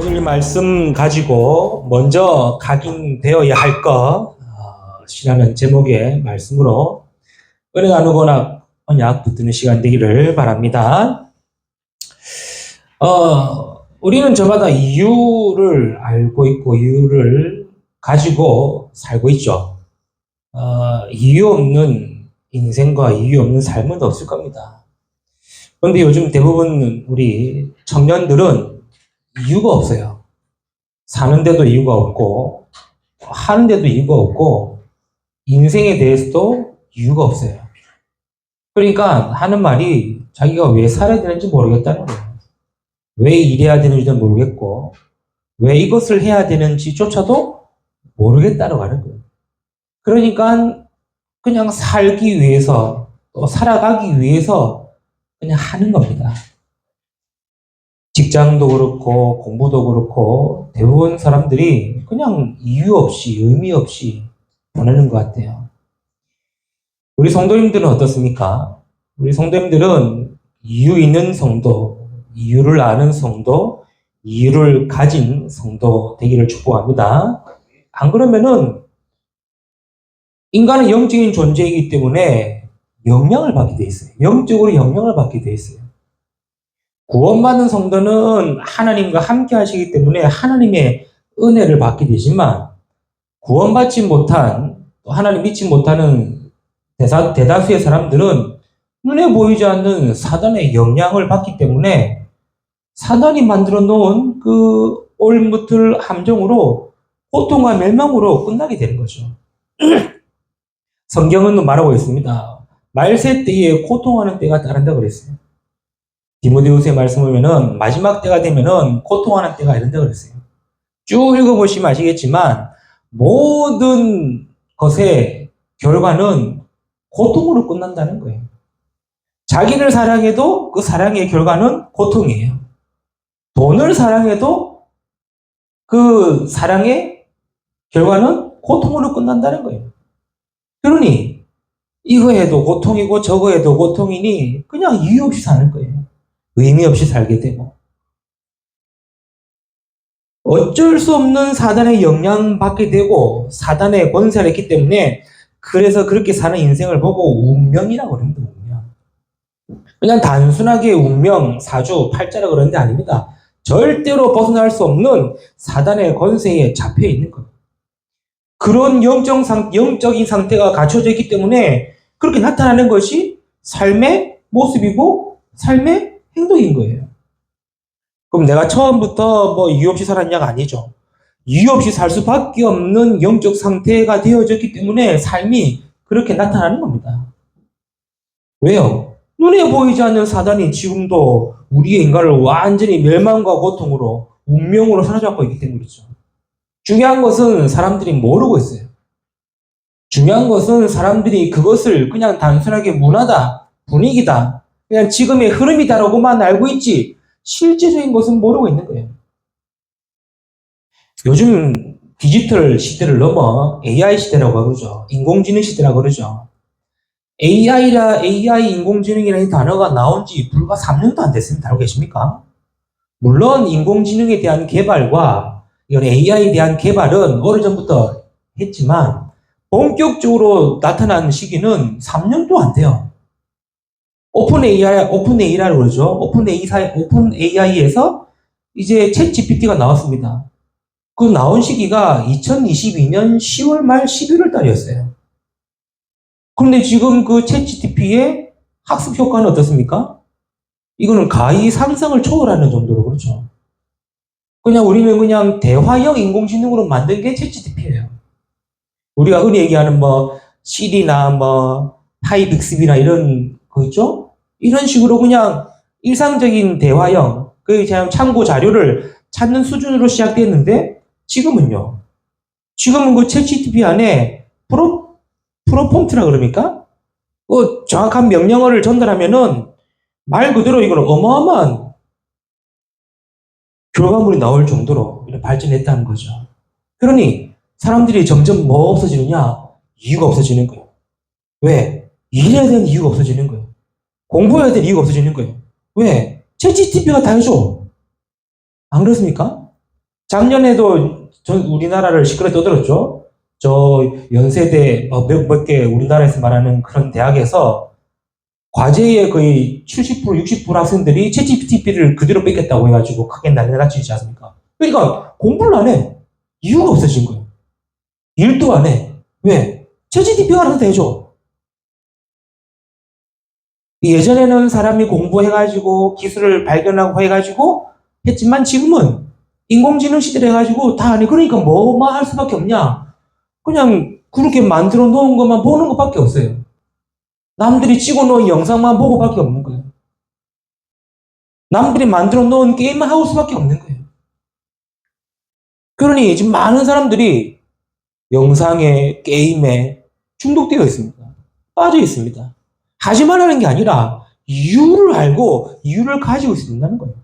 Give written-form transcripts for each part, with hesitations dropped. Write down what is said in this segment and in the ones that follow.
오늘 말씀 가지고 먼저 각인되어야 할 것이라는 제목의 말씀으로 은혜 나누거나 언약 붙드는 시간 되기를 바랍니다. 우리는 저마다 이유를 알고 있고 이유를 가지고 살고 있죠. 이유 없는 인생과 이유 없는 삶은 없을 겁니다. 그런데 요즘 대부분 우리 청년들은 이유가 없어요. 사는데도 이유가 없고, 하는데도 이유가 없고, 인생에 대해서도 이유가 없어요. 그러니까 하는 말이 자기가 왜 살아야 되는지 모르겠다는 거예요. 왜 일해야 되는지도 모르겠고, 왜 이것을 해야 되는지조차도 모르겠다고 하는 거예요. 그러니까 그냥 살기 위해서, 또 살아가기 위해서 그냥 하는 겁니다. 직장도 그렇고 공부도 그렇고 대부분 사람들이 그냥 이유 없이 의미 없이 보내는 것 같아요. 우리 성도님들은 어떻습니까? 우리 성도님들은 이유 있는 성도, 이유를 아는 성도, 이유를 가진 성도 되기를 축복합니다. 안 그러면은 인간은 영적인 존재이기 때문에 영향을 받게 돼 있어요. 영적으로 영향을 받게 돼 있어요. 구원받은 성도는 하나님과 함께 하시기 때문에 하나님의 은혜를 받게 되지만 구원받지 못한, 또 하나님 믿지 못하는 대다수의 사람들은 눈에 보이지 않는 사단의 영향을 받기 때문에 사단이 만들어 놓은 그 올무틀 함정으로 고통과 멸망으로 끝나게 되는 거죠. 성경은 말하고 있습니다. 말세 때에 고통하는 때가 따른다 그랬어요. 디모데후서의 말씀을 보면은 마지막 때가 되면은 고통하는 때가 이런다 그랬어요. 쭉 읽어보시면 아시겠지만 모든 것의 결과는 고통으로 끝난다는 거예요. 자기를 사랑해도 그 사랑의 결과는 고통이에요. 돈을 사랑해도 그 사랑의 결과는 고통으로 끝난다는 거예요. 그러니 이거 해도 고통이고 저거 해도 고통이니 그냥 이유 없이 사는 거예요. 의미 없이 살게 되고 어쩔 수 없는 사단의 영향받게 되고 사단의 권세를 했기 때문에 그래서 그렇게 사는 인생을 보고 운명이라고 그럽니다. 운명. 그냥 단순하게 운명, 사주, 팔자라고 그러는 게 아닙니다. 절대로 벗어날 수 없는 사단의 권세에 잡혀 있는 거예요. 그런 영적인 상태가 갖춰져 있기 때문에 그렇게 나타나는 것이 삶의 모습이고 삶의 행동인 거예요. 그럼 내가 처음부터 뭐 이유 없이 살았냐가 아니죠. 이유 없이 살 수밖에 없는 영적 상태가 되어졌기 때문에 삶이 그렇게 나타나는 겁니다. 왜요? 눈에 보이지 않는 사단이 지금도 우리의 인간을 완전히 멸망과 고통으로 운명으로 사로잡고 있기 때문이죠. 중요한 것은 사람들이 모르고 있어요. 중요한 것은 사람들이 그것을 그냥 단순하게 문화다, 분위기다, 그냥 지금의 흐름이다라고만 알고 있지 실제적인 것은 모르고 있는 거예요. 요즘 디지털 시대를 넘어 AI 시대라고 그러죠. 인공지능 시대라고 그러죠. AI 인공지능이라는 단어가 나온 지 불과 3년도 안 됐습니다. 알고 계십니까? 물론 인공지능에 대한 개발과 이런 AI에 대한 개발은 오래전부터 했지만 본격적으로 나타난 시기는 3년도 안 돼요. 오픈AI라고 그러죠. 오픈AI에서 이제 챗 GPT가 나왔습니다. 그 나온 시기가 2022년 10월 말 11월 달이었어요. 그런데 지금 그 챗 GPT의 학습 효과는 어떻습니까? 이거는 가히 상상을 초월하는 정도로 그렇죠. 그냥 우리는 그냥 대화형 인공지능으로 만든 게 챗 GPT예요. 우리가 흔히 얘기하는 뭐 시리나 뭐 하이빅스비나 이런 거 있죠? 이런 식으로 그냥 일상적인 대화형, 그 참고 자료를 찾는 수준으로 시작됐는데 지금은요. 지금은 그 챗GPT 안에 프로폼프라 그럽니까? 그 정확한 명령어를 전달하면은 말 그대로 이거는 어마어마한 결과물이 나올 정도로 발전했다는 거죠. 그러니 사람들이 점점 뭐 없어지느냐? 이유가 없어지는 거예요. 왜? 일해야 되는 이유가 없어지는 거예요. 공부해야 될 이유가 없어지는 거예요. 왜? 챗GPT가 다 해줘. 안 그렇습니까? 작년에도 우리나라를 시끄러 떠들었죠. 저 연세대 몇 개 우리나라에서 말하는 그런 대학에서 과제의 거의 70% 60% 학생들이 챗GPT를 그대로 뺏겼다고 해가지고 크게 난리가 났지 않습니까? 그러니까 공부를 안 해. 이유가 없어진 거예요. 일도 안 해. 왜? 챗GPT가 알아서 대줘. 예전에는 사람이 공부해가지고 기술을 발견하고 해가지고 했지만 지금은 인공지능 시대를 해가지고 다 안 해. 그러니까 뭐만 할 수밖에 없냐? 그냥 그렇게 만들어 놓은 것만 보는 것밖에 없어요. 남들이 찍어 놓은 영상만 보고밖에 없는 거예요. 남들이 만들어 놓은 게임만 하고 수밖에 없는 거예요. 그러니 지금 많은 사람들이 영상에, 게임에 중독되어 있습니다. 빠져 있습니다. 하지 말라는 게 아니라 이유를 알고 이유를 가지고 있는다는 거예요.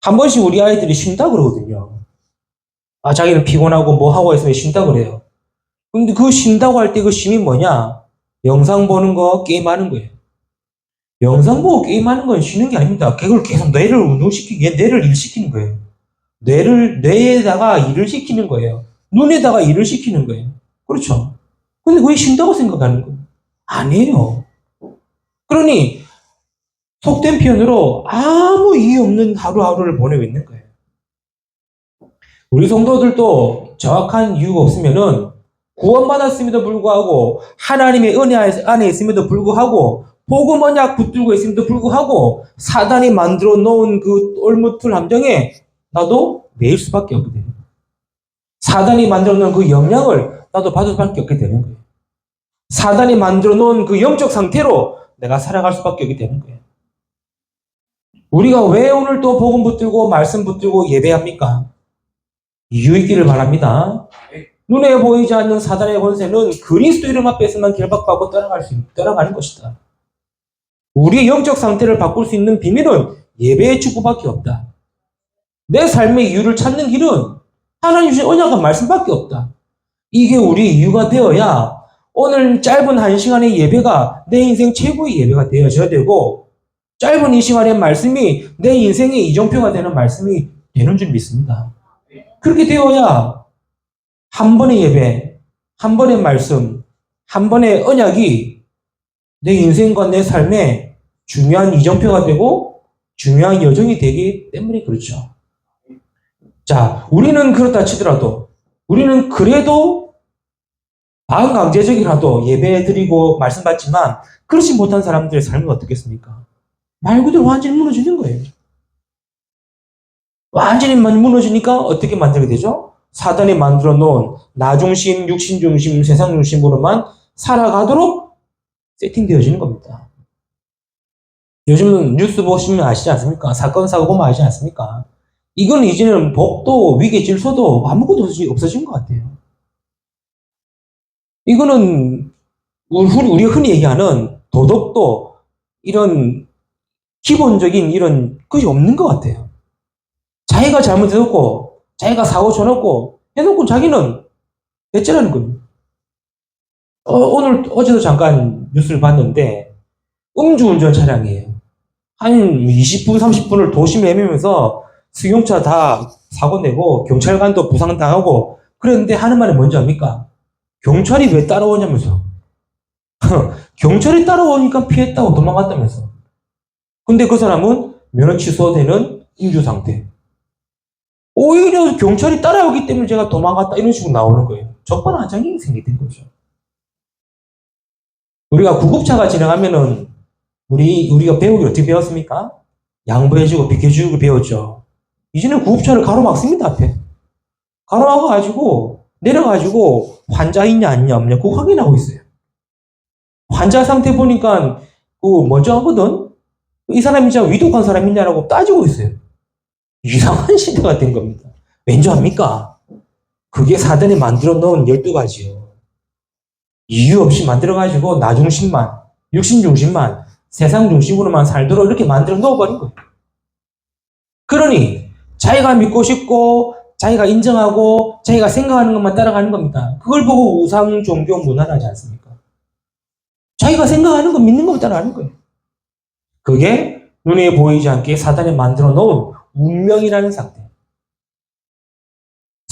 한 번씩 우리 아이들이 쉰다 그러거든요. 아, 자기는 피곤하고 뭐 하고 있으면 쉰다 그래요. 근데 그 쉰다고 할 때 그 쉼이 뭐냐? 영상 보는 거, 게임하는 거예요. 영상 보고 게임하는 건 쉬는 게 아닙니다. 그걸 계속 뇌를 운동시키기, 뇌를 일시키는 거예요. 뇌에다가 일을 시키는 거예요. 눈에다가 일을 시키는 거예요. 그렇죠. 근데 왜 쉰다고 생각하는 거예요? 아니에요. 그러니 속된 표현으로 아무 이유 없는 하루하루를 보내고 있는 거예요. 우리 성도들도 정확한 이유가 없으면은 구원받았음에도 불구하고 하나님의 은혜 안에 있음에도 불구하고 복음 언약 붙들고 있음에도 불구하고 사단이 만들어 놓은 그 올무틀 함정에 나도 매일 수밖에 없게 되는 거예요. 사단이 만들어 놓은 그 영향을 나도 받을 수밖에 없게 되는 거예요. 사단이 만들어 놓은 그 영적 상태로 내가 살아갈 수밖에 없게 되는 거예요. 우리가 왜 오늘 또 복음 붙들고 말씀 붙들고 예배합니까? 이유 있기를 바랍니다. 눈에 보이지 않는 사단의 권세는 그리스도 이름 앞에서만 결박받고 떠나가는 것이다. 우리의 영적 상태를 바꿀 수 있는 비밀은 예배의 축복밖에 없다. 내 삶의 이유를 찾는 길은 하나님 주신 언약과 말씀밖에 없다. 이게 우리의 이유가 되어야 오늘 짧은 한 시간의 예배가 내 인생 최고의 예배가 되어져야 되고 짧은 이 시간의 말씀이 내 인생의 이정표가 되는 말씀이 되는 줄 믿습니다. 그렇게 되어야 한 번의 예배, 한 번의 말씀, 한 번의 언약이 내 인생과 내 삶에 중요한 이정표가 되고 중요한 여정이 되기 때문에 그렇죠. 자, 우리는 그렇다 치더라도 우리는 그래도 반강제적이라도 예배 드리고 말씀 받지만 그렇지 못한 사람들의 삶은 어떻겠습니까? 말 그대로 완전히 무너지는 거예요. 완전히 무너지니까 어떻게 만들게 되죠? 사단이 만들어 놓은 나 중심, 육신 중심, 세상 중심으로만 살아가도록 세팅되어지는 겁니다. 요즘은 뉴스 보시면 아시지 않습니까? 사건, 사고 보면 아시지 않습니까? 이건 이제는 복도, 위계 질서도 아무것도 없어진 것 같아요. 이거는 우리가 흔히 얘기하는 도덕도 이런 기본적인 이런 것이 없는 것 같아요. 자기가 잘못해놓고 자기가 사고 쳐놓고 해놓고 자기는 대체라는 겁니다. 어제도 잠깐 뉴스를 봤는데 음주운전 차량이에요. 한 20분, 30분을 도심에 헤매면서 승용차 다 사고 내고 경찰관도 부상당하고 그랬는데 하는 말이 뭔지 압니까? 경찰이 왜 따라오냐면서. 경찰이 따라오니까 피했다고 도망갔다면서. 근데 그 사람은 면허 취소되는 음주 상태. 오히려 경찰이 따라오기 때문에 제가 도망갔다 이런 식으로 나오는 거예요. 적반하장이 생기는 거죠. 우리가 구급차가 지나가면은 우리가 배우기 어떻게 배웠습니까? 양보해주고 비켜주고 배웠죠. 이제는 구급차를 가로막습니다, 앞에. 가로막아가지고 내려가지고 환자 있냐 아니냐 없냐 그거 확인하고 있어요. 환자 상태 보니까 먼저 하거든. 이 사람이 진짜 위독한 사람이냐라고 따지고 있어요. 이상한 시대가 된 겁니다. 왠지 압니까? 그게 사단이 만들어 놓은 12가지요. 이유 없이 만들어가지고 나 중심만, 육신 중심만, 세상 중심으로만 살도록 이렇게 만들어 놓아버린 거예요. 그러니 자기가 믿고 싶고 자기가 인정하고 자기가 생각하는 것만 따라가는 겁니다. 그걸 보고 우상 종교 문화라지 않습니까? 자기가 생각하는 거 믿는 것만 따라가는 거예요. 그게 눈에 보이지 않게 사단이 만들어 놓은 운명이라는 상태.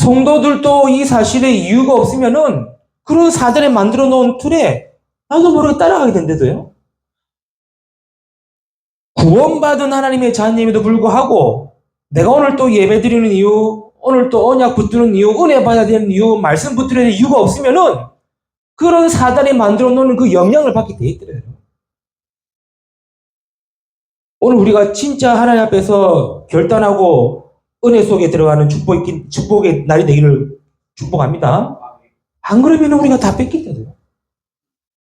성도들도 이 사실에 이유가 없으면은 그런 사단에 만들어 놓은 틀에 나도 모르게 따라가게 된대도요. 구원받은 하나님의 자녀임에도 불구하고 내가 오늘 또 예배 드리는 이유, 오늘 또 언약 붙드는 이유, 은혜 받아야 되는 이유, 말씀 붙들어야 되는 이유가 없으면은 그런 사단이 만들어 놓는 그 영향을 받게 돼 있더래요. 오늘 우리가 진짜 하나님 앞에서 결단하고 은혜 속에 들어가는 축복의 날이 되기를 축복합니다. 안 그러면 우리가 다 뺏긴다고요.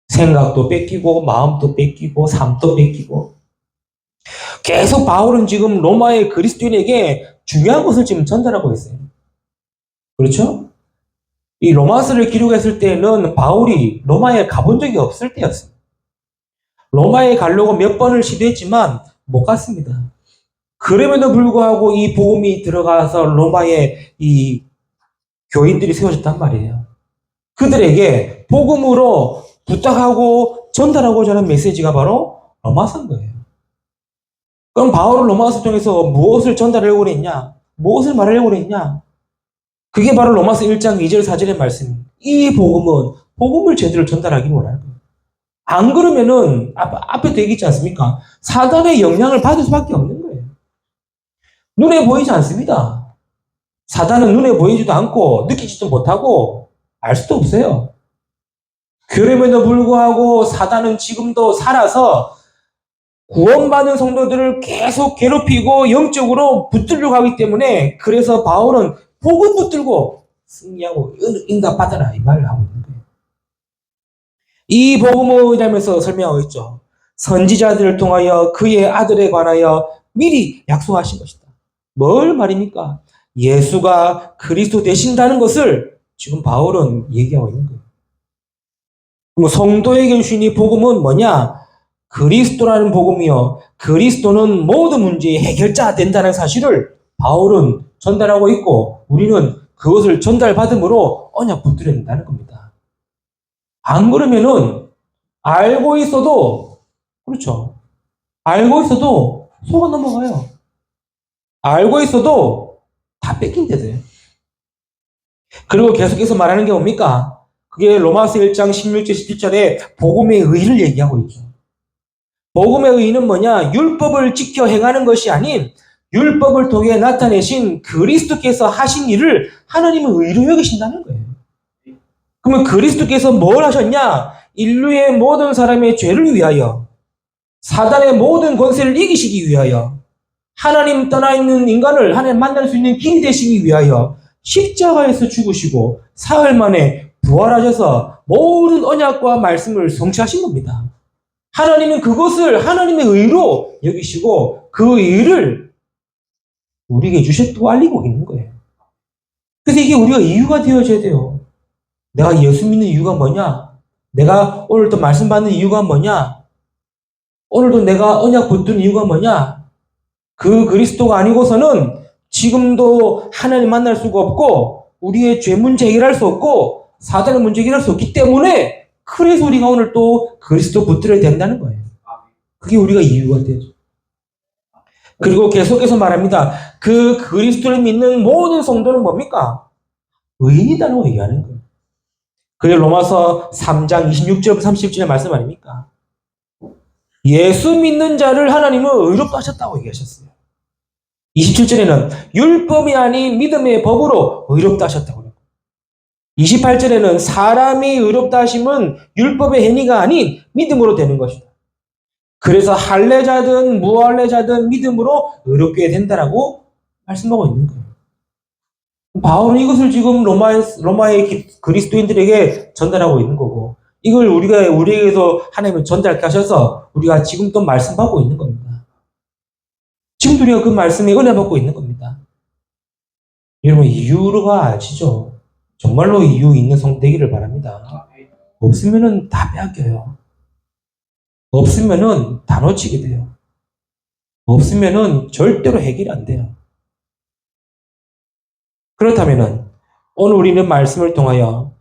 생각도 뺏기고, 마음도 뺏기고, 삶도 뺏기고. 계속 바울은 지금 로마의 그리스도인에게 중요한 것을 지금 전달하고 있어요. 그렇죠? 이 로마서를 기록했을 때는 바울이 로마에 가본 적이 없을 때였어요. 로마에 가려고 몇 번을 시도했지만 못 갔습니다. 그럼에도 불구하고 이 복음이 들어가서 로마에 이 교인들이 세워졌단 말이에요. 그들에게 복음으로 부탁하고 전달하고자 하는 메시지가 바로 로마서인 거예요. 그럼 바울은 로마서 통해서 무엇을 전달하려고 그랬냐? 무엇을 말하려고 그랬냐? 그게 바로 로마서 1장 2절 4절의 말씀. 이 복음은 복음을 제대로 전달하기 원하는 거예요. 안 그러면은 앞에 되어 있지 않습니까? 사단의 영향을 받을 수밖에 없는 거예요. 눈에 보이지 않습니다. 사단은 눈에 보이지도 않고 느끼지도 못하고 알 수도 없어요. 그럼에도 불구하고 사단은 지금도 살아서 구원받은 성도들을 계속 괴롭히고 영적으로 붙들려고 하기 때문에 그래서 바울은 복음 붙들고 승리하고 응답받아라 이 말을 하고 있는 거예요. 이 복음이라면서 설명하고 있죠. 선지자들을 통하여 그의 아들에 관하여 미리 약속하신 것이다. 뭘 말입니까? 예수가 그리스도 되신다는 것을 지금 바울은 얘기하고 있는 거예요. 그럼 성도에게 주신 이 복음은 뭐냐? 그리스도라는 복음이요. 그리스도는 모든 문제의 해결자 된다는 사실을 바울은 전달하고 있고 우리는 그것을 전달받음으로 언약 붙들어야 된다는 겁니다. 안 그러면은 알고 있어도 그렇죠. 알고 있어도 속아 넘어가요. 알고 있어도 다 뺏긴대요. 그리고 계속해서 말하는 게 뭡니까? 그게 로마서 1장 16절 17절에 복음의 의를 얘기하고 있죠. 복음의 의는 뭐냐? 율법을 지켜 행하는 것이 아닌 율법을 통해 나타내신 그리스도께서 하신 일을 하나님은 의로 여기신다는 거예요. 그러면 그리스도께서 뭘 하셨냐? 인류의 모든 사람의 죄를 위하여 사단의 모든 권세를 이기시기 위하여 하나님 떠나 있는 인간을 하나님 만날 수 있는 길이 되시기 위하여 십자가에서 죽으시고 사흘 만에 부활하셔서 모든 언약과 말씀을 성취하신 겁니다. 하나님은 그것을 하나님의 의로 여기시고 그 의를 우리에게 주셨다고 알리고 있는 거예요. 그래서 이게 우리가 이유가 되어져야 돼요. 내가 예수 믿는 이유가 뭐냐? 내가 오늘도 말씀 받는 이유가 뭐냐? 오늘도 내가 언약 붙든 이유가 뭐냐? 그 그리스도가 아니고서는 지금도 하나님 만날 수가 없고 우리의 죄 문제 해결할 수 없고 사단의 문제 해결할 수 없기 때문에 그래서 우리가 오늘 또 그리스도 붙들어야 된다는 거예요. 그게 우리가 이유가 되죠. 그리고 계속해서 말합니다. 그 그리스도를 믿는 모든 성도는 뭡니까? 의인이라고 얘기하는 거예요. 그게 로마서 3장 26절 30절의 말씀 아닙니까? 예수 믿는 자를 하나님은 의롭다 하셨다고 얘기하셨어요. 27절에는 율법이 아닌 믿음의 법으로 의롭다 하셨다고. 28절에는 사람이 의롭다 하심은 율법의 행위가 아닌 믿음으로 되는 것이다. 그래서 할례자든 무할례자든 믿음으로 의롭게 된다라고 말씀하고 있는 거예요. 바울은 이것을 지금 로마의 그리스도인들에게 전달하고 있는 거고 이걸 우리에게도 하나님은 전달케 하셔서 우리가 지금 또 말씀받고 있는 겁니다. 지금 우리가 그 말씀에 은혜 받고 있는 겁니다. 여러분 이유가 아시죠? 정말로 이유 있는 성 되기를 바랍니다. 없으면은 다 빼앗겨요. 없으면은 다 놓치게 돼요. 없으면은 절대로 해결이 안 돼요. 그렇다면은 오늘 우리는 말씀을 통하여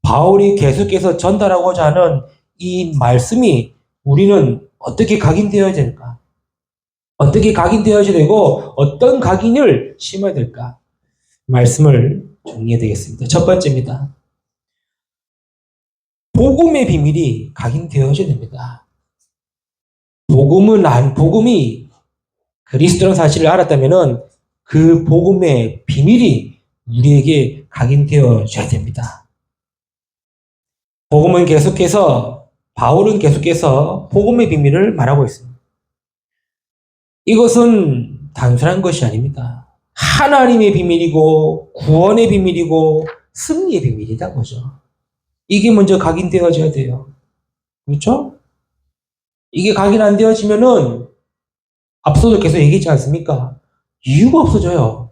바울이 계속해서 전달하고자 하는 이 말씀이 우리는 어떻게 각인되어야 될까? 어떻게 각인되어야 되고 어떤 각인을 심어야 될까? 말씀을 정리해야 되겠습니다. 첫 번째입니다. 복음의 비밀이 각인되어져야 됩니다. 복음이 그리스도라는 사실을 알았다면은 그 복음의 비밀이 우리에게 각인되어져야 됩니다. 바울은 계속해서 복음의 비밀을 말하고 있습니다. 이것은 단순한 것이 아닙니다. 하나님의 비밀이고 구원의 비밀이고 승리의 비밀이다 보죠. 이게 먼저 각인되어져야 돼요. 그렇죠? 이게 각인 안 되어지면은 앞서도 계속 얘기했지 않습니까? 이유가 없어져요.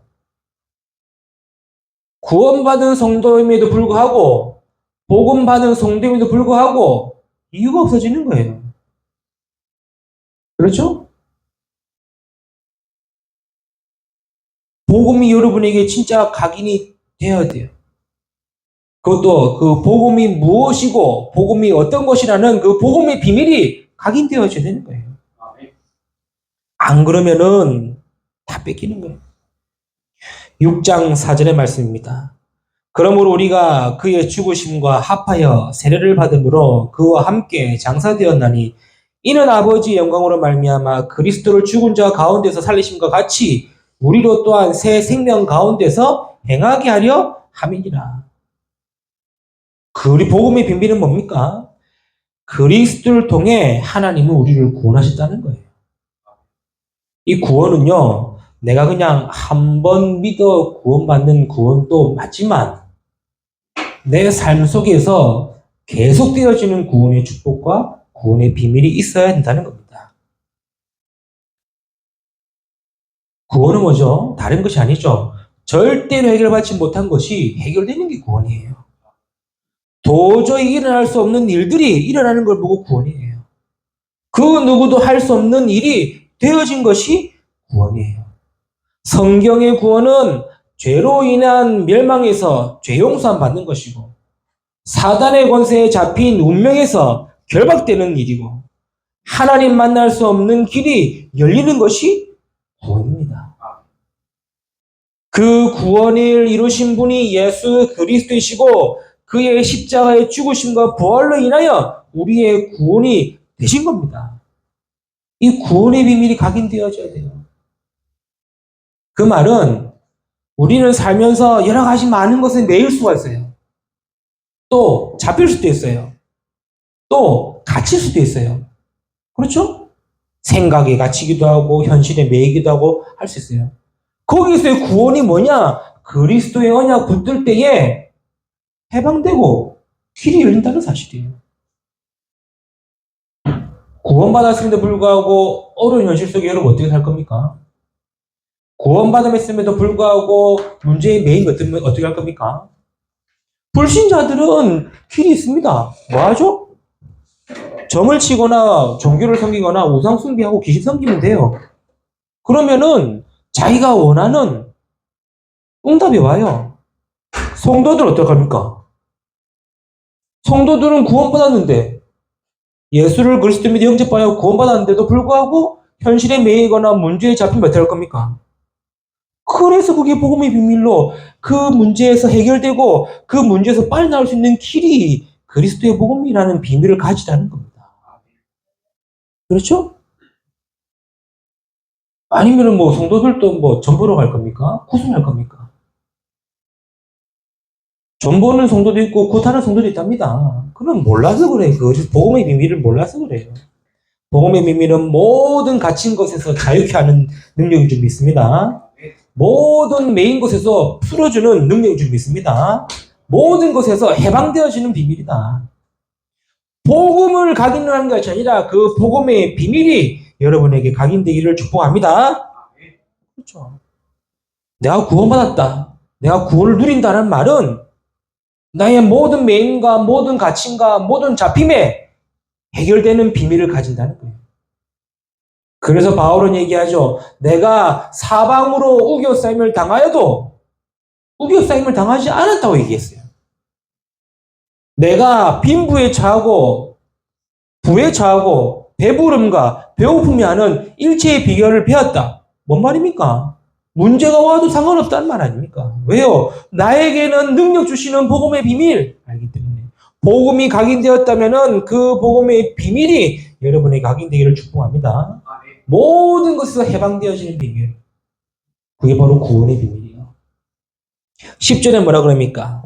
구원받은 성도임에도 불구하고 복음받은 성도임에도 불구하고 이유가 없어지는 거예요. 그렇죠? 복음이 여러분에게 진짜 각인이 되어야 돼요. 그것도 그 복음이 무엇이고 복음이 어떤 것이라는 그 복음의 비밀이 각인되어져야 되는 거예요. 안 그러면은 다 뺏기는 거예요. 6장 4절의 말씀입니다. 그러므로 우리가 그의 죽으심과 합하여 세례를 받음으로 그와 함께 장사되었나니 이는 아버지의 영광으로 말미암아 그리스도를 죽은 자 가운데서 살리심과 같이 우리로 또한 새 생명 가운데서 행하게 하려 함이니라. 우리 복음의 비밀은 뭡니까? 그리스도를 통해 하나님은 우리를 구원하셨다는 거예요. 이 구원은요, 내가 그냥 한 번 믿어 구원받는 구원도 맞지만 내 삶 속에서 계속되어지는 구원의 축복과 구원의 비밀이 있어야 된다는 겁니다. 구원은 뭐죠? 다른 것이 아니죠. 절대로 해결받지 못한 것이 해결되는 게 구원이에요. 도저히 일어날 수 없는 일들이 일어나는 걸 보고 구원이에요. 그 누구도 할 수 없는 일이 되어진 것이 구원이에요. 성경의 구원은 죄로 인한 멸망에서 죄 용서함 받는 것이고 사단의 권세에 잡힌 운명에서 결박되는 일이고 하나님 만날 수 없는 길이 열리는 것이 구원입니다. 그 구원을 이루신 분이 예수 그리스도이시고 그의 십자가의 죽으심과 부활로 인하여 우리의 구원이 되신 겁니다. 이 구원의 비밀이 각인되어져야 돼요. 그 말은 우리는 살면서 여러 가지 많은 것에 매일 수가 있어요. 또 잡힐 수도 있어요. 또 갇힐 수도 있어요. 그렇죠? 생각에 갇히기도 하고 현실에 매이기도 하고 할 수 있어요. 거기서의 구원이 뭐냐? 그리스도의 언약 붙들 때에 해방되고 길이 열린다는 사실이에요. 구원받았음에도 불구하고 어려운 현실 속에 여러분 어떻게 살 겁니까? 구원받음에도 불구하고 문제의 메인 어떻게 할 겁니까? 불신자들은 길이 있습니다. 뭐 하죠? 점을 치거나 종교를 섬기거나 우상 숭배하고 귀신 섬기면 돼요. 그러면은 자기가 원하는 응답이 와요. 성도들 어떡합니까? 성도들은 구원받았는데 예수를 그리스도 믿어 영접하여 구원받았는데도 불구하고 현실에 매이거나 문제에 잡히면 어떻게 할 겁니까? 그래서 그게 복음의 비밀로 그 문제에서 해결되고 그 문제에서 빨리 나올 수 있는 길이 그리스도의 복음이라는 비밀을 가지라는 겁니다. 그렇죠? 아니면은 뭐 성도들도 뭐 전보러 갈 겁니까? 구순할 겁니까? 전보는 성도도 있고 구타는 성도도 있답니다. 그럼 몰라서 그래요. 그 복음의 비밀을 몰라서 그래요. 복음의 비밀은 모든 갇힌 것에서 자유케 하는 능력이 좀 있습니다. 모든 메인 것에서 풀어주는 능력이 좀 있습니다. 모든 것에서 해방되어지는 비밀이다. 복음을 각인하는 것이 아니라 그 복음의 비밀이 여러분에게 각인되기를 축복합니다. 그렇죠. 내가 구원받았다. 내가 구원을 누린다는 말은 나의 모든 메인과 모든 가치과 모든 잡힘에 해결되는 비밀을 가진다는 거예요. 그래서 바울은 얘기하죠. 내가 사방으로 우겨싸임을 당하여도 우겨싸임을 당하지 않았다고 얘기했어요. 내가 빈부에 처하고 부에 처하고 배부름과 배고픔이 하는 일체의 비결을 배웠다. 뭔 말입니까? 문제가 와도 상관없다는 말 아닙니까? 왜요? 나에게는 능력 주시는 복음의 비밀 알기 때문에. 복음이 각인되었다면은 그 복음의 비밀이 여러분에게 각인되기를 축복합니다. 모든 것에서 해방되어지는 비밀. 그게 바로 구원의 비밀이에요. 10절에 뭐라 그럽니까?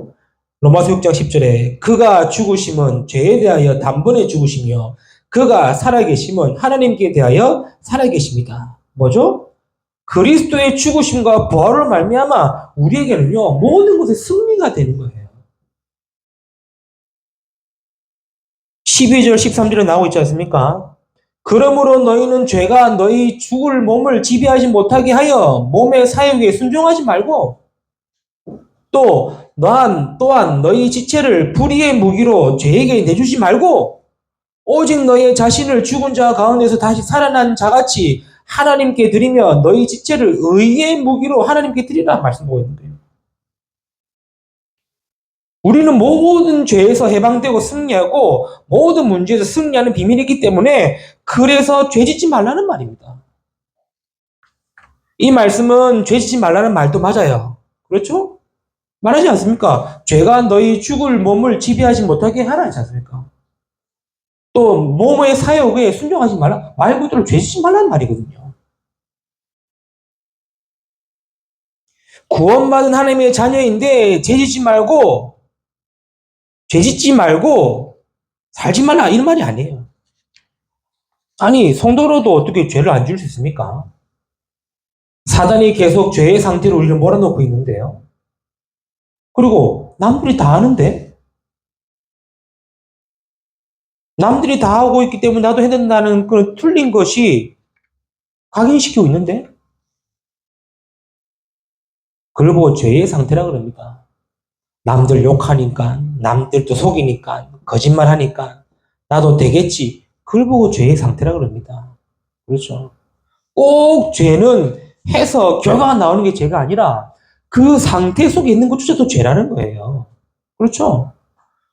로마서 6장 10절에 그가 죽으심은 죄에 대하여 단번에 죽으시며 그가 살아계심은 하나님께 대하여 살아계십니다. 뭐죠? 그리스도의 죽으심과 부활을 말미암아 우리에게는요 모든 것에 승리가 되는 거예요. 12절 13절에 나오고 있지 않습니까? 그러므로 너희는 죄가 너희 죽을 몸을 지배하지 못하게 하여 몸의 사욕에 순종하지 말고 또한 너희 지체를 불의의 무기로 죄에게 내주지 말고 오직 너희 자신을 죽은 자 가운데서 다시 살아난 자같이 하나님께 드리며 너희 지체를 의의 무기로 하나님께 드리라 말씀하고 있는 거예요. 우리는 모든 죄에서 해방되고 승리하고 모든 문제에서 승리하는 비밀이기 때문에 그래서 죄짓지 말라는 말입니다. 이 말씀은 죄짓지 말라는 말도 맞아요. 그렇죠? 말하지 않습니까? 죄가 너희 죽을 몸을 지배하지 못하게 하라 하지 않습니까? 또 몸의 사욕에 순종하지 말라. 말 그대로 죄짓지 말라는 말이거든요. 구원받은 하나님의 자녀인데 죄짓지 말고 살지 말라 이런 말이 아니에요. 아니 성도로도 어떻게 죄를 안 지을 수 있습니까? 사단이 계속 죄의 상태로 우리를 몰아넣고 있는데요. 그리고 남들이 다 하는데 남들이 다 하고 있기 때문에 나도 해야 된다는 그런 틀린 것이 각인시키고 있는데 그걸 보고 죄의 상태라 그럽니다. 남들 욕하니까 남들도 속이니까 거짓말하니까 나도 되겠지. 그걸 보고 죄의 상태라 그럽니다. 그렇죠. 꼭 죄는 해서 결과가 나오는 게 죄가 아니라 그 상태 속에 있는 것조차도 죄라는 거예요. 그렇죠.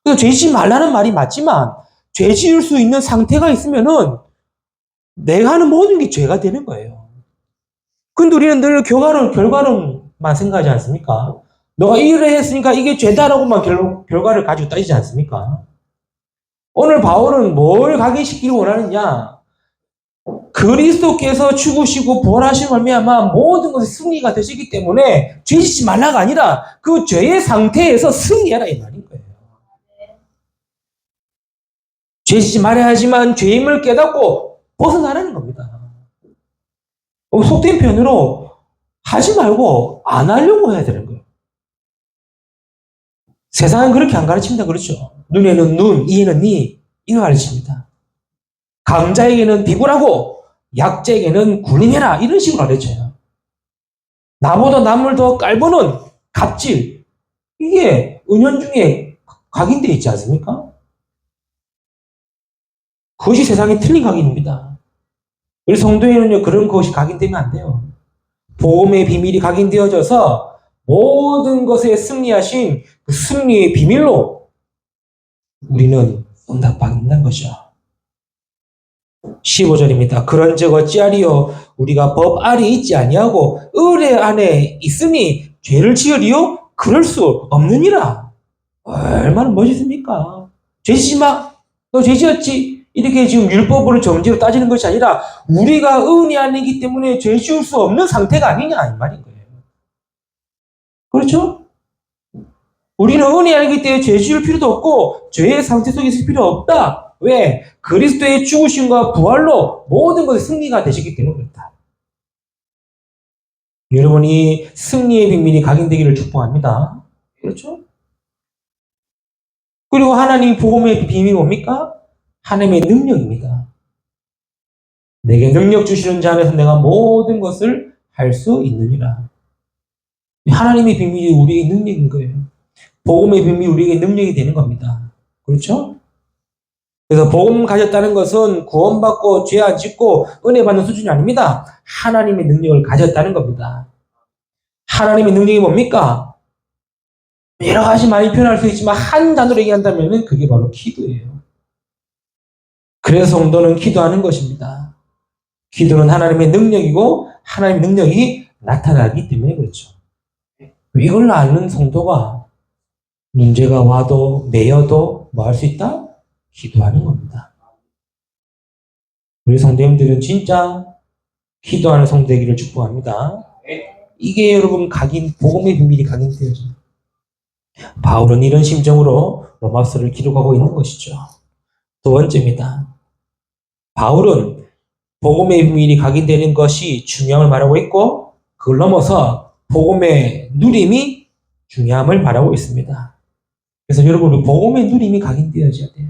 그래서 죄 짓지 말라는 말이 맞지만 죄 지을 수 있는 상태가 있으면은 내가 하는 모든 게 죄가 되는 거예요. 근데 우리는 늘 결과론만 생각하지 않습니까? 너가 이래 했으니까 이게 죄다라고만 결과를 가지고 따지지 않습니까? 오늘 바울은 뭘 각인시키기 원하느냐? 그리스도께서 죽으시고 부활하신 말미암아 모든 것에 승리가 되시기 때문에 죄짓지 말라가 아니라 그 죄의 상태에서 승리하라 이 말인 거예요. 죄짓지 말아야 하지만 죄임을 깨닫고 벗어나라는 겁니다. 속된 표현으로 하지 말고 안 하려고 해야 되는 거예요. 세상은 그렇게 안 가르칩니다. 그렇죠? 눈에는 눈, 이에는 이 이거 가르칩니다. 강자에게는 비굴하고 약자에게는 군인해라 이런 식으로 가르쳐요. 나보다 남을 더 깔보는 갑질 이게 은연중에 각인되어 있지 않습니까? 그것이 세상의 틀린 각인입니다. 우리 성도에는요 그런 것이 각인되면 안 돼요. 복음의 비밀이 각인되어져서 모든 것에 승리하신 그 승리의 비밀로 우리는 응답받는 것이죠. 15절입니다. 그런즉 어찌하리요 우리가 법 아래 있지 아니하고 의뢰 안에 있으니 죄를 지으리요 그럴 수 없느니라. 얼마나 멋있습니까? 죄지지 마. 너 죄지었지? 이렇게 지금 율법으로 정죄로 따지는 것이 아니라 우리가 은혜 안이기 때문에 죄 지을 수 없는 상태가 아니냐 이 말인 거예요. 그렇죠? 우리는 은혜 안이기 때문에 죄 지을 필요도 없고 죄의 상태 속에 있을 필요 없다. 왜? 그리스도의 죽으심과 부활로 모든 것의 승리가 되셨기 때문에 그렇다. 여러분이 승리의 비밀이 각인되기를 축복합니다. 그렇죠? 그리고 하나님 복음의 비밀이 뭡니까? 하나님의 능력입니다. 내게 능력 주시는 자 안에서 내가 모든 것을 할 수 있느니라. 하나님의 비밀이 우리의 능력인 거예요. 복음의 비밀이 우리에게 능력이 되는 겁니다. 그렇죠? 그래서 복음 가졌다는 것은 구원받고 죄 안 짓고 은혜 받는 수준이 아닙니다. 하나님의 능력을 가졌다는 겁니다. 하나님의 능력이 뭡니까? 여러 가지 많이 표현할 수 있지만 한 단어로 얘기한다면 그게 바로 기도예요. 그래서 성도는 기도하는 것입니다. 기도는 하나님의 능력이고 하나님의 능력이 나타나기 때문에 그렇죠. 이걸 아는 성도가 문제가 와도 매여도 뭐 할 수 있다? 기도하는 겁니다. 우리 성도님들은 진짜 기도하는 성도 되기를 축복합니다. 이게 여러분 복음의 비밀이 각인되어져요. 바울은 이런 심정으로 로마서를 기록하고 있는 것이죠. 두 번째입니다. 바울은 복음의 비밀이 각인되는 것이 중요함을 말하고 있고 그걸 넘어서 복음의 누림이 중요함을 말하고 있습니다. 그래서 여러분 복음의 누림이 각인되어져야 돼요.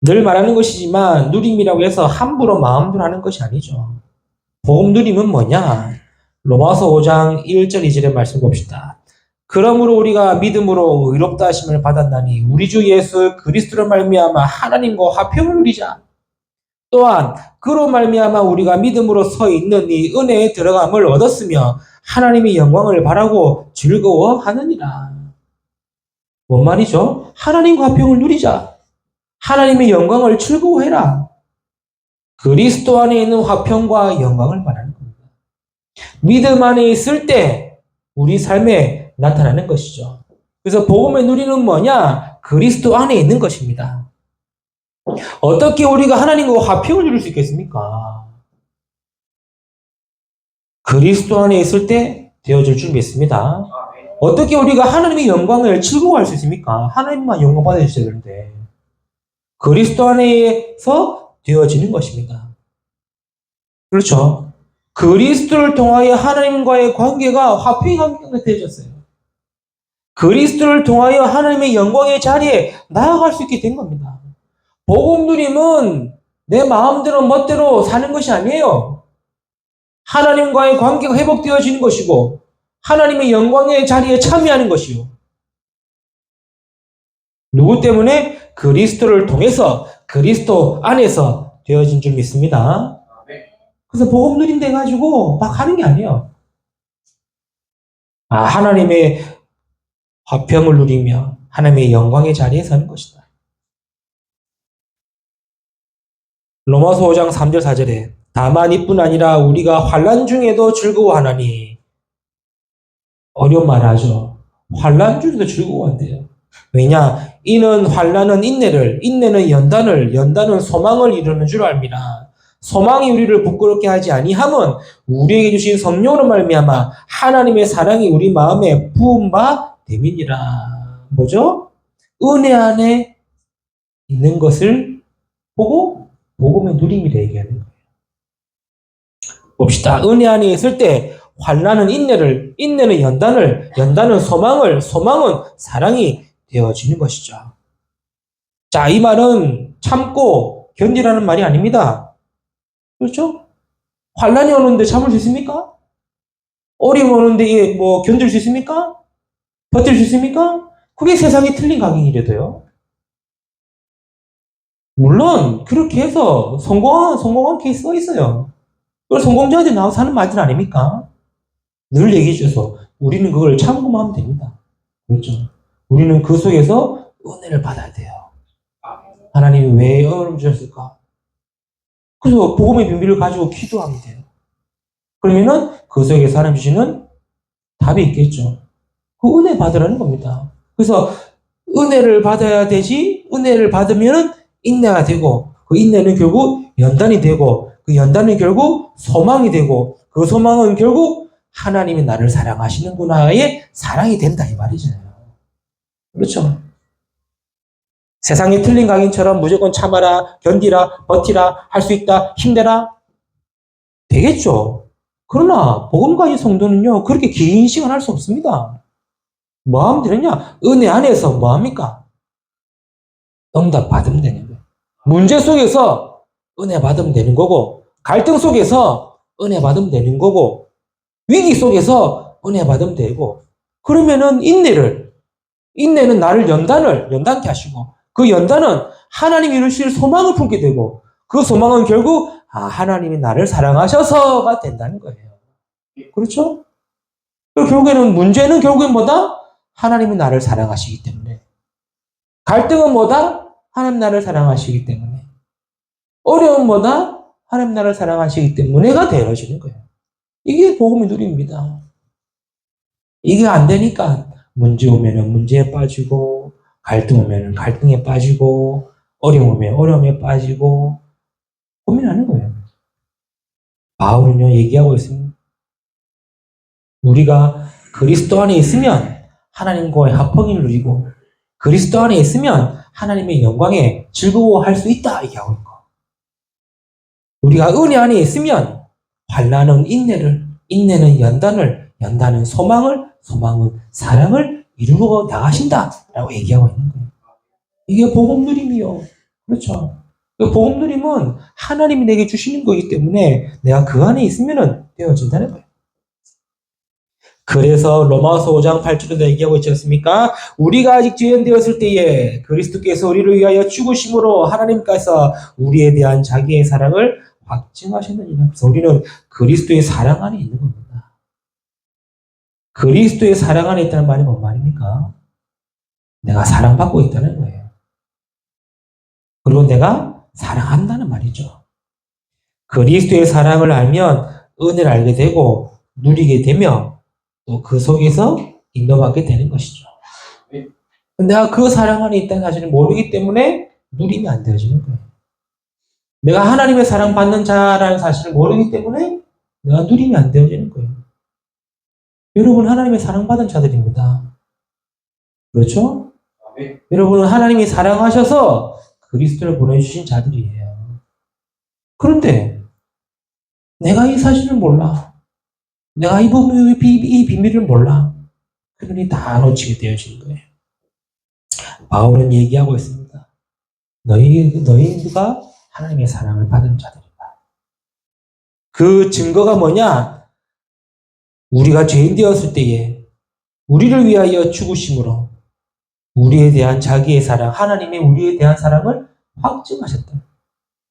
늘 말하는 것이지만 누림이라고 해서 함부로 마음대로 하는 것이 아니죠. 복음 누림은 뭐냐? 로마서 5장 1절 2절의 말씀 봅시다. 그러므로 우리가 믿음으로 의롭다 하심을 받았나니 우리 주 예수 그리스도로 말미암아 하나님과 화평을 누리자. 또한 그로 말미암아 우리가 믿음으로 서 있는 이 은혜에 들어감을 얻었으며 하나님의 영광을 바라고 즐거워하느니라. 뭔 말이죠? 하나님과 화평을 누리자. 하나님의 영광을 즐거워해라. 그리스도 안에 있는 화평과 영광을 말하는 겁니다. 믿음 안에 있을 때 우리 삶에 나타나는 것이죠. 그래서 복음의 누리는 뭐냐? 그리스도 안에 있는 것입니다. 어떻게 우리가 하나님과 화평을 누릴 수 있겠습니까? 그리스도 안에 있을 때 되어질 줄 믿습니다. 어떻게 우리가 하나님의 영광을 즐거워할 수 있습니까? 하나님만 영광 받아주셔야 되는데 그리스도 안에서 되어지는 것입니다. 그렇죠? 그리스도를 통하여 하나님과의 관계가 화평의 관계가 되어졌어요. 그리스도를 통하여 하나님의 영광의 자리에 나아갈 수 있게 된 겁니다. 복음 누림은 내 마음대로 멋대로 사는 것이 아니에요. 하나님과의 관계가 회복되어지는 것이고 하나님의 영광의 자리에 참여하는 것이요. 누구 때문에? 그리스도를 통해서 그리스도 안에서 되어진 줄 믿습니다. 그래서 복음 누림 돼가지고 막 하는 게 아니에요. 하나님의 화평을 누리며 하나님의 영광의 자리에 서는 것이다. 로마서 5장 3절 4절에 다만 이뿐 아니라 우리가 환난 중에도 즐거워하나니 어려운 말 하죠. 환난 중에도 즐거워한대요. 왜냐? 이는 환난은 인내는 연단은 소망을 이루는 줄 압니다. 소망이 우리를 부끄럽게 하지 아니함은 우리에게 주신 성령으로 말미암아 하나님의 사랑이 우리 마음에 부은 바 됨이니라. 뭐죠? 은혜 안에 있는 것을 보고 복음의 누림이라 얘기하는 거예요. 봅시다. 은혜 안에 있을 때 환난은 인내는 연단은 소망은 사랑이 되어지는 것이죠. 자, 이 말은 참고 견디라는 말이 아닙니다. 그렇죠? 환난이 오는데 참을 수 있습니까? 어려움이 오는데 견딜 수 있습니까? 버틸 수 있습니까? 그게 세상이 틀린 각인이래도요. 물론 그렇게 해서 성공한 케이스가 있어요. 그걸 성공자들이 나와서 하는 말들 아닙니까? 늘 얘기해 주셔서 우리는 그걸 참고만 하면 됩니다. 그렇죠? 우리는 그 속에서 은혜를 받아야 돼요. 하나님이 왜 은혜를 주셨을까? 그래서 복음의 비밀을 가지고 기도하면 돼요. 그러면은 그 속에서 하나님 주시는 답이 있겠죠. 그 은혜 받으라는 겁니다. 그래서 은혜를 받아야 되지, 은혜를 받으면 인내가 되고, 그 인내는 결국 연단이 되고, 그 연단은 결국 소망이 되고, 그 소망은 결국 하나님이 나를 사랑하시는구나의 사랑이 된다 이 말이잖아요. 그렇죠? 세상의 틀린 각인처럼 무조건 참아라, 견디라, 버티라, 할 수 있다, 힘내라 되겠죠. 그러나 복음 가진 성도는요 그렇게 긴 시간 할 수 없습니다. 뭐 하면 되느냐? 은혜 안에서 뭐 합니까? 응답 받으면 되는 거예요. 문제 속에서 은혜 받으면 되는 거고, 갈등 속에서 은혜 받으면 되는 거고, 위기 속에서 은혜 받으면 되고, 그러면은 인내는 나를 연단케 하시고, 그 연단은 하나님이 이루실 소망을 품게 되고, 그 소망은 결국 하나님이 나를 사랑하셔서가 된다는 거예요. 그렇죠? 결국에는 문제는 결국엔 뭐다? 하나님이 나를 사랑하시기 때문에. 갈등은 뭐다? 하나님 나를 사랑하시기 때문에. 어려움은 뭐다? 하나님 나를 사랑하시기 때문에가 되어지는 거예요. 이게 복음의 누림입니다. 이게 안 되니까 문제 오면은 문제에 빠지고, 갈등 오면은 갈등에 빠지고, 어려움 오면 어려움에 빠지고, 고민하는 거예요. 바울은요, 얘기하고 있습니다. 우리가 그리스도 안에 있으면 하나님과의 합성을 누리고, 그리스도 안에 있으면 하나님의 영광에 즐거워할 수 있다. 얘기하고 있는 거. 우리가 은혜 안에 있으면 환난은 인내를, 인내는 연단을, 연단은 소망을, 소망은 사랑을 이루어 나가신다라고 얘기하고 있는 거예요. 이게 복음 누림이요. 그렇죠. 복음 누림은 하나님이 내게 주시는 거기 때문에 내가 그 안에 있으면 되어진다는 거예요. 그래서 로마서 5장 8절에도 얘기하고 있지 않습니까? 우리가 아직 죄인되었을 때에 그리스도께서 우리를 위하여 죽으심으로 하나님께서 우리에 대한 자기의 사랑을 확증하셨느니라. 그래서 우리는 그리스도의 사랑 안에 있는 겁니다. 그리스도의 사랑 안에 있다는 말이 뭔 말입니까? 내가 사랑받고 있다는 거예요. 그리고 내가 사랑한다는 말이죠. 그리스도의 사랑을 알면 은혜를 알게 되고 누리게 되며 또 그 속에서 인도받게 되는 것이죠. 내가 그 사랑 안에 있다는 사실을 모르기 때문에 누림이 안 되어지는 거예요. 내가 하나님의 사랑받는 자라는 사실을 모르기 때문에 내가 누림이 안 되어지는 거예요. 여러분 하나님의 사랑받은 자들입니다. 그렇죠? 여러분은 하나님이 사랑하셔서 그리스도를 보내주신 자들이에요. 그런데 내가 이 사실을 몰라. 내가 이 비밀을 몰라. 그러니 다 놓치게 되어지는 거예요. 바울은 얘기하고 있습니다. 너희가 하나님의 사랑을 받은 자들이다. 그 증거가 뭐냐? 우리가 죄인 되었을 때에 우리를 위하여 죽으심으로 우리에 대한 자기의 사랑, 하나님의 우리에 대한 사랑을 확증하셨다.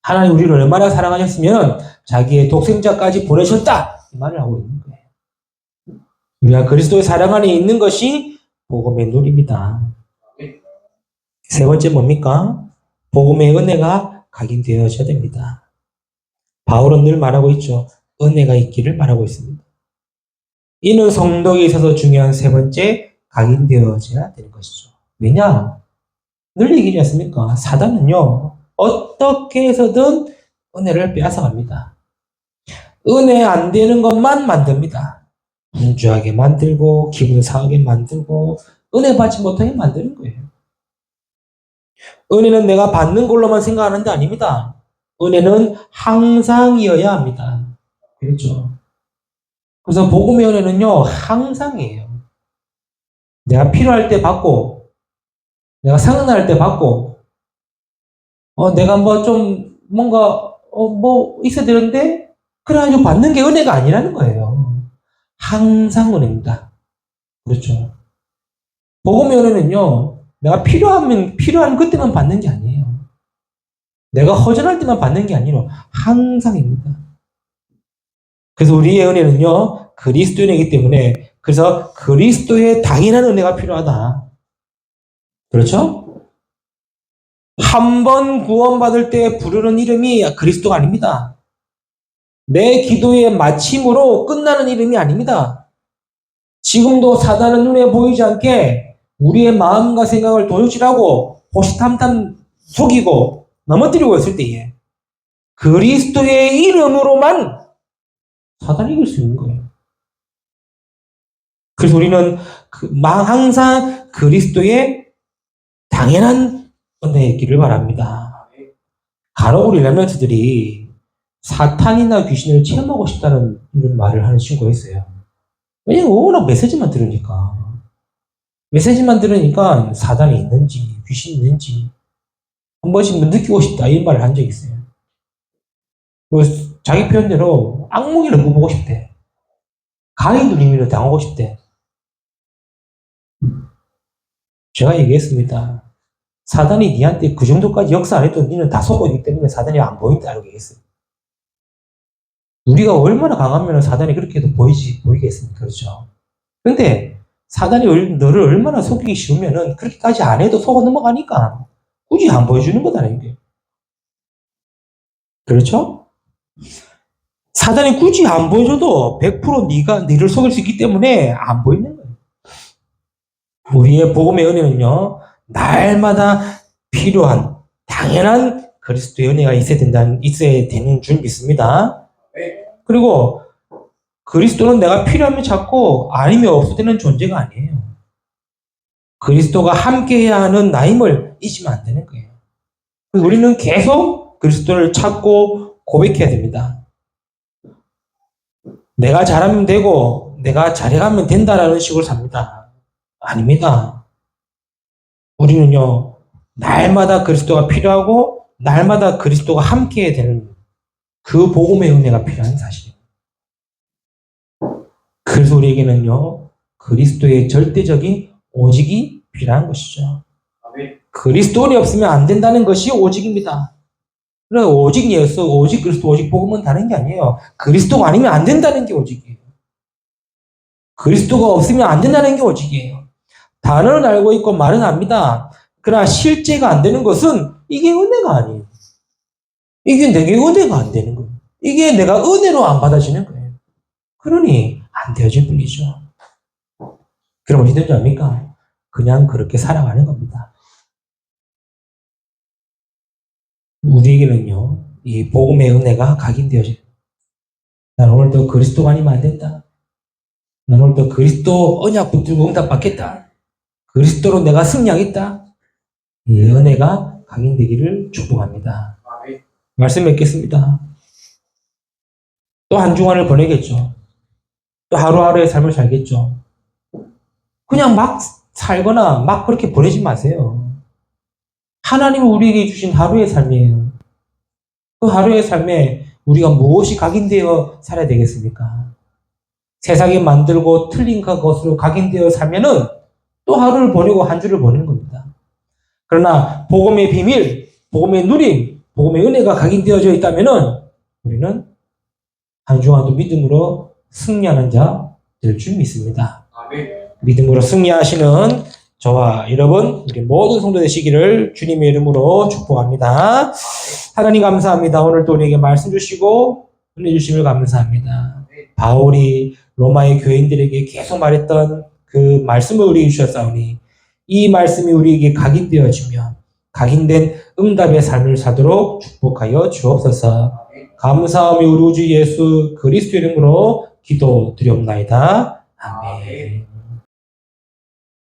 하나님 우리를 얼마나 사랑하셨으면 자기의 독생자까지 보내셨다. 이 말을 하고 있는 거예요. 우리가 그리스도의 사랑 안에 있는 것이 복음의 누림이다. 세 번째 뭡니까? 복음의 은혜가 각인되어져야 됩니다. 바울은 늘 말하고 있죠. 은혜가 있기를 말하고 있습니다. 이는 성도에 있어서 중요한 세 번째 각인되어져야 되는 것이죠. 왜냐? 늘 얘기하지 않습니까? 사단은요, 어떻게 해서든 은혜를 빼앗아갑니다. 은혜 안 되는 것만 만듭니다. 분주하게 만들고, 기분 상하게 만들고, 은혜 받지 못하게 만드는 거예요. 은혜는 내가 받는 걸로만 생각하는 게 아닙니다. 은혜는 항상이어야 합니다. 그렇죠. 그래서 복음의 은혜는요, 항상이에요. 내가 필요할 때 받고, 내가 생각날 때 받고, 내가 뭐 좀 뭔가 뭐 있어야 되는데 그래가지고 받는 게 은혜가 아니라는 거예요. 항상 은혜입니다. 그렇죠. 복음의 은혜는요, 내가 필요한 그때만 받는 게 아니에요. 내가 허전할 때만 받는 게 아니라 항상입니다. 그래서 우리의 은혜는요, 그리스도의 은혜이기 때문에 그래서 그리스도의 당연한 은혜가 필요하다. 그렇죠? 한 번 구원받을 때 부르는 이름이 그리스도가 아닙니다. 내 기도의 마침으로 끝나는 이름이 아닙니다. 지금도 사단은 눈에 보이지 않게 우리의 마음과 생각을 도둑질하고 호시탐탐 속이고 넘어뜨리고 있을 때에 그리스도의 이름으로만 사단을 이길 수 있는 거예요. 그래서 우리는 항상 그리스도의 당연한 은혜에 있기를 바랍니다. 간혹 우리 렘넌트들이 사탄이나 귀신을 체험하고 싶다는 이런 말을 하는 친구가 있어요. 왜냐면 워낙 메시지만 들으니까. 메시지만 들으니까 사단이 있는지 귀신이 있는지 한 번씩 느끼고 싶다 이런 말을 한 적이 있어요. 자기 표현대로 악몽이 너무 보고 싶대. 강의 누림으로 당하고 싶대. 제가 얘기했습니다. 사단이 니한테 그 정도까지 역사 안 해도 니는 다 속어있기 때문에 사단이 안 보인다고 얘기했어요. 우리가 얼마나 강하면 사단이 그렇게도 보이겠습니까? 그렇죠? 근데 사단이 너를 얼마나 속이기 쉬우면은 그렇게까지 안 해도 속아 넘어가니까 굳이 안 보여주는 거다. 이게. 그렇죠? 사단이 굳이 안 보여줘도 100% 너를 속일 수 있기 때문에 안 보이는 거예요. 우리의 복음의 은혜는요, 날마다 필요한 당연한 그리스도의 은혜가 있어야 되는 줄 믿습니다. 그리고 그리스도는 내가 필요하면 찾고 아니면 없어지는 존재가 아니에요. 그리스도가 함께해야 하는 나임을 잊으면 안 되는 거예요. 우리는 계속 그리스도를 찾고 고백해야 됩니다. 내가 잘하면 되고 내가 잘해가면 된다라는 식으로 삽니다. 아닙니다. 우리는요, 날마다 그리스도가 필요하고 날마다 그리스도가 함께해야 되는 그 복음의 은혜가 필요한 사실이에요. 그래서 우리에게는요, 그리스도의 절대적인 오직이 필요한 것이죠. 그리스도인이 없으면 안 된다는 것이 오직입니다. 그래, 오직 예수, 오직 그리스도, 오직 복음은 다른 게 아니에요. 그리스도가 아니면 안 된다는 게 오직이에요. 그리스도가 없으면 안 된다는 게 오직이에요. 단어는 알고 있고 말은 압니다. 그러나 실제가 안 되는 것은 이게 은혜가 아니에요. 이게 내게 은혜가 안 되는 거예요. 이게 내가 은혜로 안 받아지는 거예요. 그러니 안 되어질 뿐이죠. 그럼 어떻게 되는지 압니까? 그냥 그렇게 살아가는 겁니다. 우리에게는요, 이 복음의 은혜가 각인되어져요. 난 오늘도 그리스도가 아니면 안 된다. 난 오늘도 그리스도 언약 붙들고 응답 받겠다. 그리스도로 내가 승리하겠다. 이 은혜가 각인되기를 축복합니다. 말씀 맺겠습니다. 또 한 주간을 보내겠죠. 또 하루하루의 삶을 살겠죠. 그냥 막 살거나 막 그렇게 보내지 마세요. 하나님이 우리에게 주신 하루의 삶이에요. 그 하루의 삶에 우리가 무엇이 각인되어 살아야 되겠습니까? 세상에 만들고 틀린 것으로 각인되어 살면은 또 하루를 보내고 한 주를 보내는 겁니다. 그러나 복음의 비밀, 복음의 누림, 복음의 은혜가 각인되어져 있다면은 우리는 한 주간도 믿음으로 승리하는 자 될 줄 믿습니다. 믿음으로 승리하시는 저와 여러분, 우리 모든 성도 되시기를 주님의 이름으로 축복합니다. 하나님 감사합니다. 오늘도 우리에게 말씀 주시고 은혜 주심을 감사합니다. 바울이 로마의 교인들에게 계속 말했던 그 말씀을 우리에게 주셨사오니 이 말씀이 우리에게 각인되어지며 각인된 응답의 삶을 사도록 축복하여 주옵소서. 감사함이 우리 주 예수 그리스도 이름으로 기도드리옵나이다. 아멘.